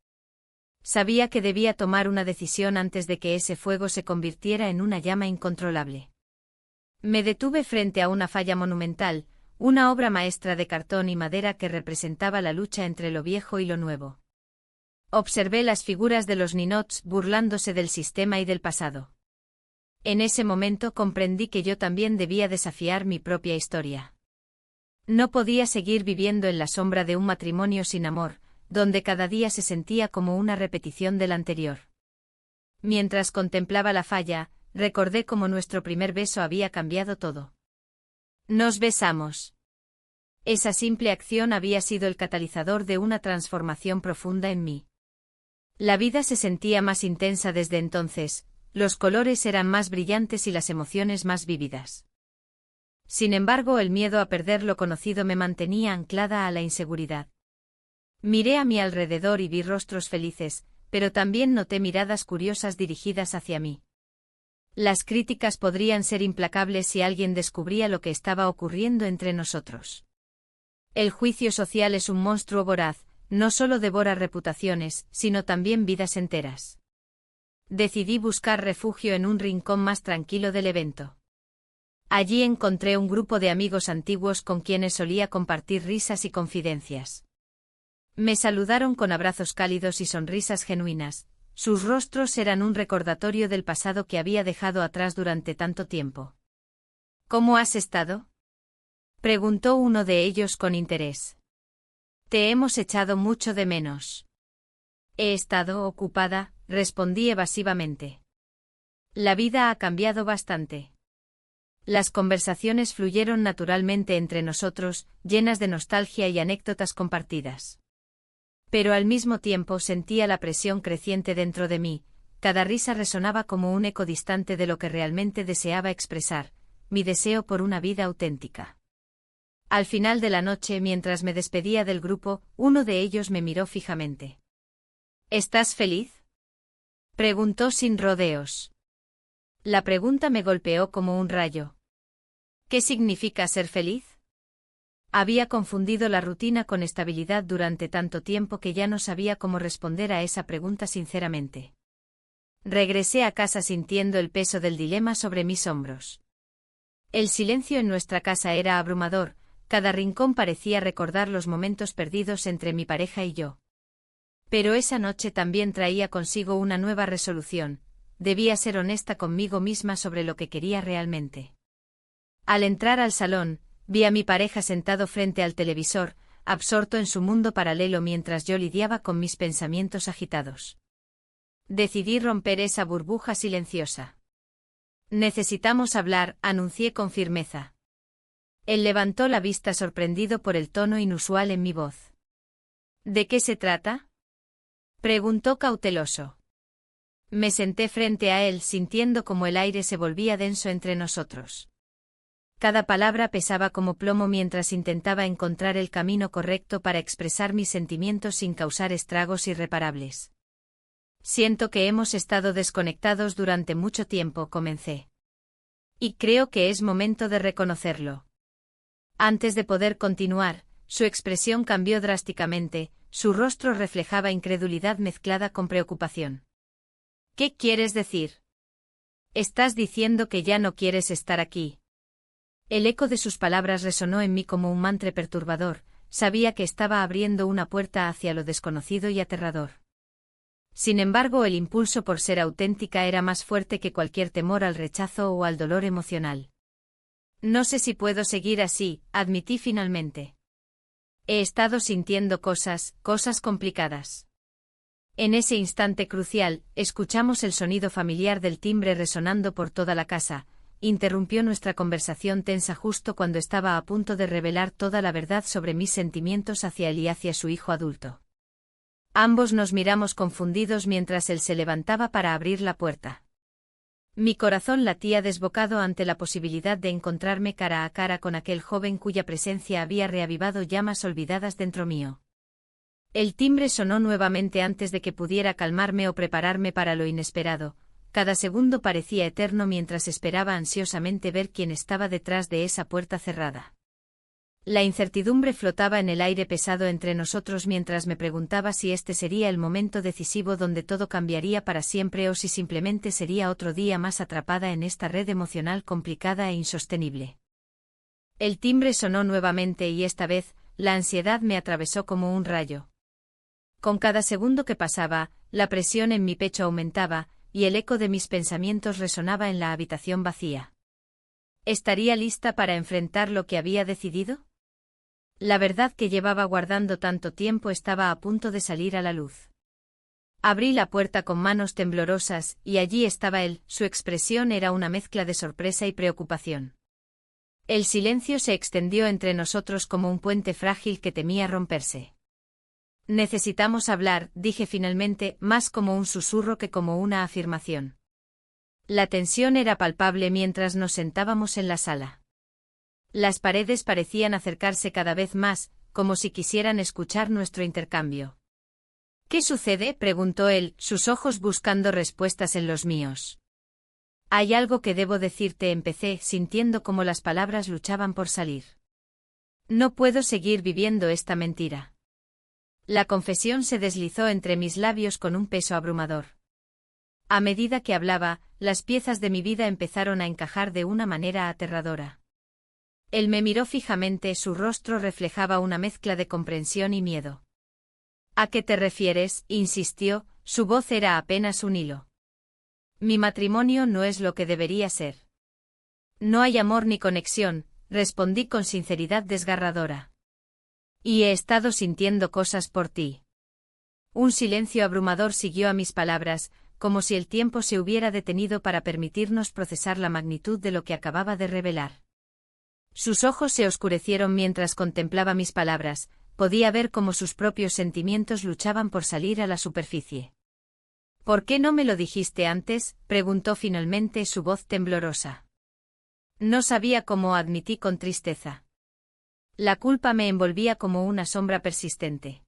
Sabía que debía tomar una decisión antes de que ese fuego se convirtiera en una llama incontrolable. Me detuve frente a una falla monumental, una obra maestra de cartón y madera que representaba la lucha entre lo viejo y lo nuevo. Observé las figuras de los ninots burlándose del sistema y del pasado. En ese momento comprendí que yo también debía desafiar mi propia historia. No podía seguir viviendo en la sombra de un matrimonio sin amor, donde cada día se sentía como una repetición del anterior. Mientras contemplaba la falla, recordé cómo nuestro primer beso había cambiado todo. Nos besamos. Esa simple acción había sido el catalizador de una transformación profunda en mí. La vida se sentía más intensa desde entonces, los colores eran más brillantes y las emociones más vívidas. Sin embargo, el miedo a perder lo conocido me mantenía anclada a la inseguridad. Miré a mi alrededor y vi rostros felices, pero también noté miradas curiosas dirigidas hacia mí. Las críticas podrían ser implacables si alguien descubría lo que estaba ocurriendo entre nosotros. El juicio social es un monstruo voraz, no solo devora reputaciones, sino también vidas enteras. Decidí buscar refugio en un rincón más tranquilo del evento. Allí encontré un grupo de amigos antiguos con quienes solía compartir risas y confidencias. Me saludaron con abrazos cálidos y sonrisas genuinas, sus rostros eran un recordatorio del pasado que había dejado atrás durante tanto tiempo. ¿Cómo has estado?, preguntó uno de ellos con interés. Te hemos echado mucho de menos. He estado ocupada, respondí evasivamente. La vida ha cambiado bastante. Las conversaciones fluyeron naturalmente entre nosotros, llenas de nostalgia y anécdotas compartidas. Pero al mismo tiempo sentía la presión creciente dentro de mí, cada risa resonaba como un eco distante de lo que realmente deseaba expresar, mi deseo por una vida auténtica. Al final de la noche, mientras me despedía del grupo, uno de ellos me miró fijamente. ¿Estás feliz?, preguntó sin rodeos. La pregunta me golpeó como un rayo. ¿Qué significa ser feliz? Había confundido la rutina con estabilidad durante tanto tiempo que ya no sabía cómo responder a esa pregunta sinceramente. Regresé a casa sintiendo el peso del dilema sobre mis hombros. El silencio en nuestra casa era abrumador, cada rincón parecía recordar los momentos perdidos entre mi pareja y yo. Pero esa noche también traía consigo una nueva resolución, debía ser honesta conmigo misma sobre lo que quería realmente. Al entrar al salón, vi a mi pareja sentado frente al televisor, absorto en su mundo paralelo mientras yo lidiaba con mis pensamientos agitados. Decidí romper esa burbuja silenciosa. Necesitamos hablar, anuncié con firmeza. Él levantó la vista sorprendido por el tono inusual en mi voz. ¿De qué se trata?, preguntó cauteloso. Me senté frente a él sintiendo como el aire se volvía denso entre nosotros. Cada palabra pesaba como plomo mientras intentaba encontrar el camino correcto para expresar mis sentimientos sin causar estragos irreparables. Siento que hemos estado desconectados durante mucho tiempo, comencé. Y creo que es momento de reconocerlo. Antes de poder continuar, su expresión cambió drásticamente, su rostro reflejaba incredulidad mezclada con preocupación. ¿Qué quieres decir? ¿Estás diciendo que ya no quieres estar aquí? El eco de sus palabras resonó en mí como un mantra perturbador, sabía que estaba abriendo una puerta hacia lo desconocido y aterrador. Sin embargo, el impulso por ser auténtica era más fuerte que cualquier temor al rechazo o al dolor emocional. No sé si puedo seguir así, admití finalmente. He estado sintiendo cosas complicadas. En ese instante crucial, escuchamos el sonido familiar del timbre resonando por toda la casa. Interrumpió nuestra conversación tensa justo cuando estaba a punto de revelar toda la verdad sobre mis sentimientos hacia él y hacia su hijo adulto. Ambos nos miramos confundidos mientras él se levantaba para abrir la puerta. Mi corazón latía desbocado ante la posibilidad de encontrarme cara a cara con aquel joven cuya presencia había reavivado llamas olvidadas dentro mío. El timbre sonó nuevamente antes de que pudiera calmarme o prepararme para lo inesperado. Cada segundo parecía eterno mientras esperaba ansiosamente ver quién estaba detrás de esa puerta cerrada. La incertidumbre flotaba en el aire pesado entre nosotros mientras me preguntaba si este sería el momento decisivo donde todo cambiaría para siempre o si simplemente sería otro día más atrapada en esta red emocional complicada e insostenible. El timbre sonó nuevamente y esta vez, la ansiedad me atravesó como un rayo. Con cada segundo que pasaba, la presión en mi pecho aumentaba, y el eco de mis pensamientos resonaba en la habitación vacía. ¿Estaría lista para enfrentar lo que había decidido? La verdad que llevaba guardando tanto tiempo estaba a punto de salir a la luz. Abrí la puerta con manos temblorosas, y allí estaba él. Su expresión era una mezcla de sorpresa y preocupación. El silencio se extendió entre nosotros como un puente frágil que temía romperse. Necesitamos hablar, dije finalmente, más como un susurro que como una afirmación. La tensión era palpable mientras nos sentábamos en la sala. Las paredes parecían acercarse cada vez más, como si quisieran escuchar nuestro intercambio. ¿Qué sucede?, preguntó él, sus ojos buscando respuestas en los míos. Hay algo que debo decirte, empecé, sintiendo como las palabras luchaban por salir. No puedo seguir viviendo esta mentira. La confesión se deslizó entre mis labios con un peso abrumador. A medida que hablaba, las piezas de mi vida empezaron a encajar de una manera aterradora. Él me miró fijamente, su rostro reflejaba una mezcla de comprensión y miedo. ¿A qué te refieres?, insistió, su voz era apenas un hilo. Mi matrimonio no es lo que debería ser. No hay amor ni conexión, respondí con sinceridad desgarradora. Y he estado sintiendo cosas por ti. Un silencio abrumador siguió a mis palabras, como si el tiempo se hubiera detenido para permitirnos procesar la magnitud de lo que acababa de revelar. Sus ojos se oscurecieron mientras contemplaba mis palabras, podía ver cómo sus propios sentimientos luchaban por salir a la superficie. ¿Por qué no me lo dijiste antes?, preguntó finalmente, su voz temblorosa. No sabía cómo, admití con tristeza. La culpa me envolvía como una sombra persistente.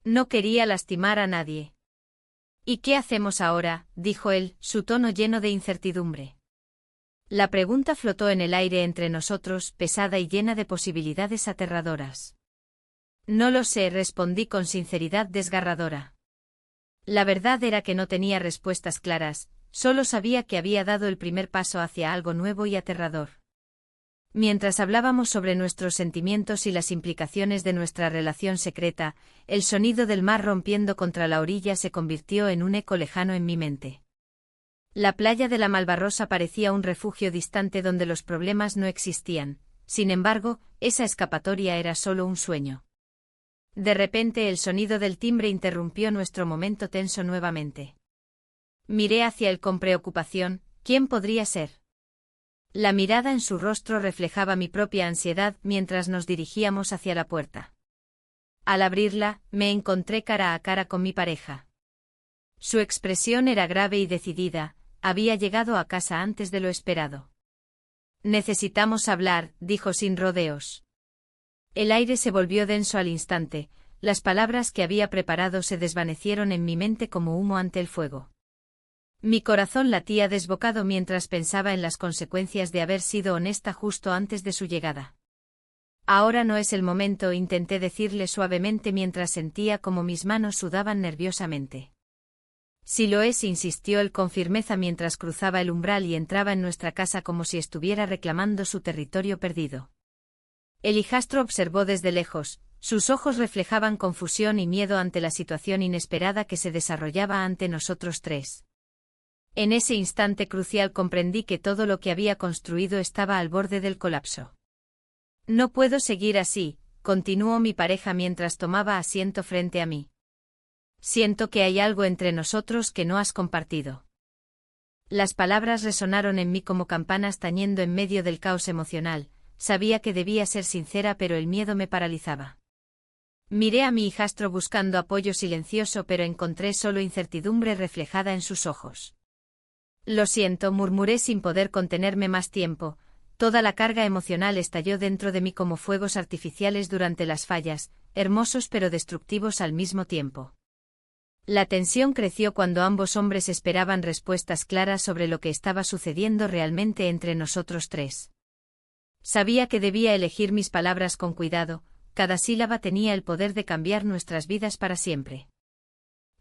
No quería lastimar a nadie. ¿Y qué hacemos ahora?, dijo él, su tono lleno de incertidumbre. La pregunta flotó en el aire entre nosotros, pesada y llena de posibilidades aterradoras. No lo sé, respondí con sinceridad desgarradora. La verdad era que no tenía respuestas claras, solo sabía que había dado el primer paso hacia algo nuevo y aterrador. Mientras hablábamos sobre nuestros sentimientos y las implicaciones de nuestra relación secreta, el sonido del mar rompiendo contra la orilla se convirtió en un eco lejano en mi mente. La playa de la Malvarrosa parecía un refugio distante donde los problemas no existían, sin embargo, esa escapatoria era solo un sueño. De repente el sonido del timbre interrumpió nuestro momento tenso nuevamente. Miré hacia él con preocupación, ¿quién podría ser? La mirada en su rostro reflejaba mi propia ansiedad mientras nos dirigíamos hacia la puerta. Al abrirla, me encontré cara a cara con mi pareja. Su expresión era grave y decidida, había llegado a casa antes de lo esperado. Necesitamos hablar, dijo sin rodeos. El aire se volvió denso al instante, las palabras que había preparado se desvanecieron en mi mente como humo ante el fuego. Mi corazón latía desbocado mientras pensaba en las consecuencias de haber sido honesta justo antes de su llegada. Ahora no es el momento, intenté decirle suavemente mientras sentía como mis manos sudaban nerviosamente. Sí lo es, insistió él con firmeza mientras cruzaba el umbral y entraba en nuestra casa como si estuviera reclamando su territorio perdido. El hijastro observó desde lejos, sus ojos reflejaban confusión y miedo ante la situación inesperada que se desarrollaba ante nosotros tres. En ese instante crucial comprendí que todo lo que había construido estaba al borde del colapso. No puedo seguir así, continuó mi pareja mientras tomaba asiento frente a mí. Siento que hay algo entre nosotros que no has compartido. Las palabras resonaron en mí como campanas tañendo en medio del caos emocional, sabía que debía ser sincera pero el miedo me paralizaba. Miré a mi hijastro buscando apoyo silencioso, pero encontré solo incertidumbre reflejada en sus ojos. Lo siento, murmuré sin poder contenerme más tiempo. Toda la carga emocional estalló dentro de mí como fuegos artificiales durante las fallas, hermosos pero destructivos al mismo tiempo. La tensión creció cuando ambos hombres esperaban respuestas claras sobre lo que estaba sucediendo realmente entre nosotros tres. Sabía que debía elegir mis palabras con cuidado, cada sílaba tenía el poder de cambiar nuestras vidas para siempre.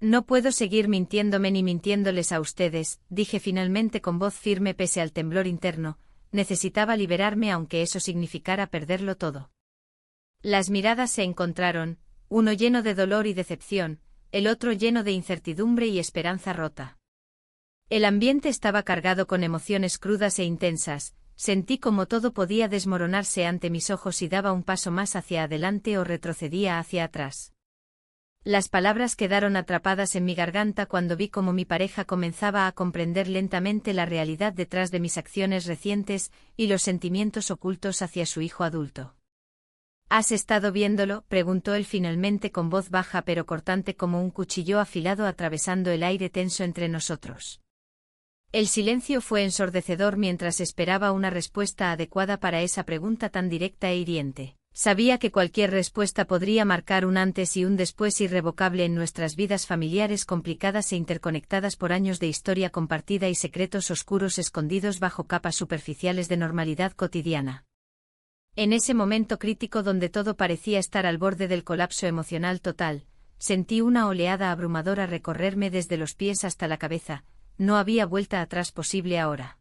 No puedo seguir mintiéndome ni mintiéndoles a ustedes, dije finalmente con voz firme pese al temblor interno. Necesitaba liberarme aunque eso significara perderlo todo. Las miradas se encontraron, uno lleno de dolor y decepción, el otro lleno de incertidumbre y esperanza rota. El ambiente estaba cargado con emociones crudas e intensas, sentí como todo podía desmoronarse ante mis ojos si daba un paso más hacia adelante o retrocedía hacia atrás. Las palabras quedaron atrapadas en mi garganta cuando vi cómo mi pareja comenzaba a comprender lentamente la realidad detrás de mis acciones recientes y los sentimientos ocultos hacia su hijo adulto. ¿Has estado viéndolo?, preguntó él finalmente con voz baja pero cortante como un cuchillo afilado atravesando el aire tenso entre nosotros. El silencio fue ensordecedor mientras esperaba una respuesta adecuada para esa pregunta tan directa e hiriente. Sabía que cualquier respuesta podría marcar un antes y un después irrevocable en nuestras vidas familiares complicadas e interconectadas por años de historia compartida y secretos oscuros escondidos bajo capas superficiales de normalidad cotidiana. En ese momento crítico donde todo parecía estar al borde del colapso emocional total, sentí una oleada abrumadora recorrerme desde los pies hasta la cabeza. No había vuelta atrás posible ahora.